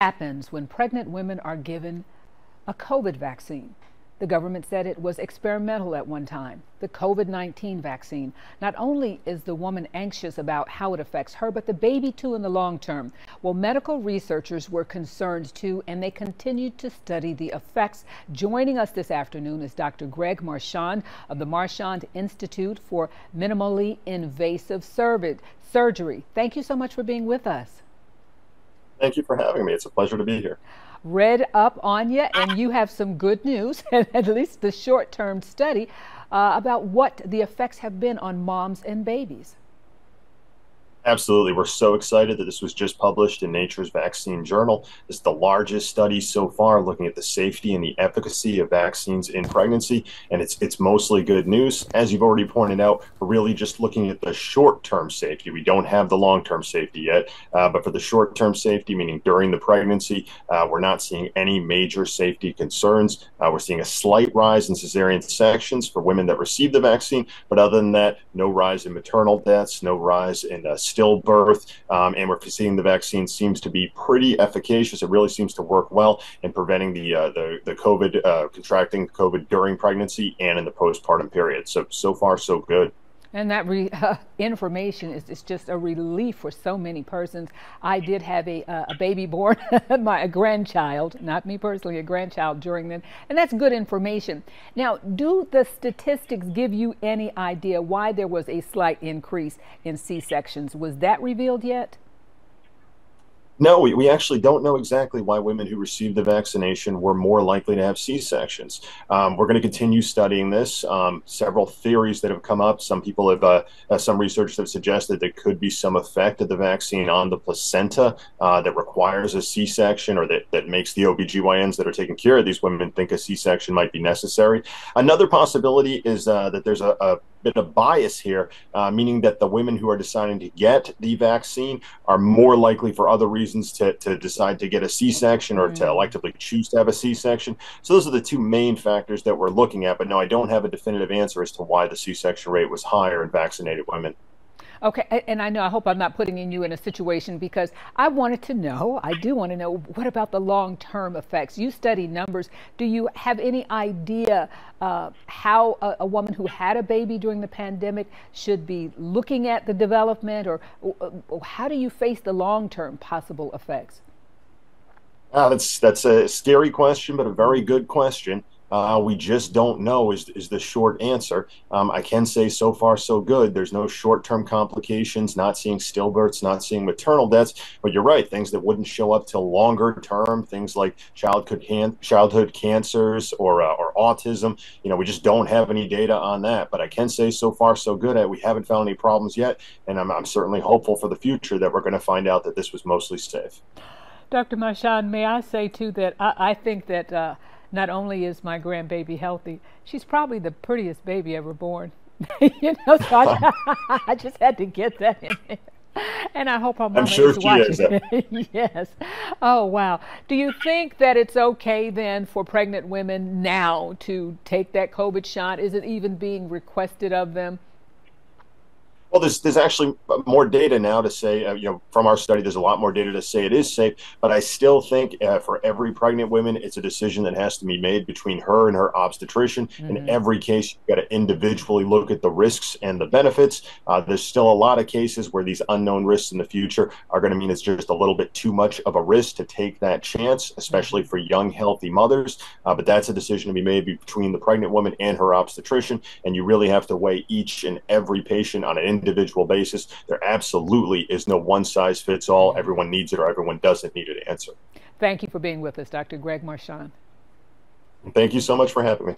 happens when pregnant women are given a COVID vaccine? The government said it was experimental at one time. The COVID-19 vaccine. Not only is the woman anxious about how it affects her, but the baby too in the long term. Well, medical researchers were concerned too, and they continued to study the effects. Joining us this afternoon is Dr. Greg Marchand of the Marchand Institute for Minimally Invasive Surgery. Thank you so much for being with us. Thank you for having me. It's a pleasure to be here. Read up on you, and you have some good news, at least the short-term study, about what the effects have been on moms and babies. Absolutely. We're so excited that this was just published in Nature's Vaccine Journal. This is the largest study so far looking at the safety and the efficacy of vaccines in pregnancy, and it's mostly good news. As you've already pointed out, we're really just looking at the short-term safety. We don't have the long-term safety yet, but for the short-term safety, meaning during the pregnancy, we're not seeing any major safety concerns. We're seeing a slight rise in cesarean sections for women that receive the vaccine, but other than that, no rise in maternal deaths, no rise in stillbirth, and we're seeing the vaccine seems to be pretty efficacious. It really seems to work well in preventing the COVID, contracting COVID during pregnancy and in the postpartum period. So far, so good. And that information is just a relief for so many persons. I did have a baby born, a grandchild, not me personally, a grandchild during then, and that's good information. Now, do the statistics give you any idea why there was a slight increase in C-sections? Was that revealed yet? No, we actually don't know exactly why women who received the vaccination were more likely to have C-sections. We're going to continue studying this. Several theories that have come up. Some people have, some researchers have suggested there could be some effect of the vaccine on the placenta that requires a C-section, or that makes the OBGYNs that are taking care of these women think a C-section might be necessary. Another possibility is that there's a bit of bias here, meaning that the women who are deciding to get the vaccine are more likely for other reasons to decide to get a C-section or to electively choose to have a C-section. So those are the two main factors that we're looking at. But no, I don't have a definitive answer as to why the C-section rate was higher in vaccinated women. Okay, and I hope I'm not putting you in a situation, because I wanted to know, I do want to know, what about the long-term effects? You study numbers. Do you have any idea how a woman who had a baby during the pandemic should be looking at the development, or how do you face the long-term possible effects? That's a scary question, but a very good question. We just don't know is the short answer. I can say so far so good. There's no short-term complications, not seeing stillbirths, not seeing maternal deaths. But you're right, things that wouldn't show up till longer term, things like childhood cancers or autism. You know, we just don't have any data on that. But I can say so far so good. We haven't found any problems yet, and I'm certainly hopeful for the future that we're going to find out that this was mostly safe. Dr. Marchand, may I say too that I think that not only is my grandbaby healthy, she's probably the prettiest baby ever born. You know, so I just had to get that in there. And I hope our mama is watching. Yes. Oh, wow. Do you think that it's okay then for pregnant women now to take that COVID shot? Is it even being requested of them? Well, there's actually more data now to say, from our study, there's a lot more data to say it is safe. But I still think for every pregnant woman, it's a decision that has to be made between her and her obstetrician. In every case, you've got to individually look at the risks and the benefits. There's still a lot of cases where these unknown risks in the future are going to mean it's just a little bit too much of a risk to take that chance, especially for young, healthy mothers. But that's a decision to be made between the pregnant woman and her obstetrician. And you really have to weigh each and every patient on an individual basis. There absolutely is no one size fits all. Everyone needs it or everyone doesn't need it answer. Thank you for being with us, Dr. Greg Marchand. Thank you so much for having me.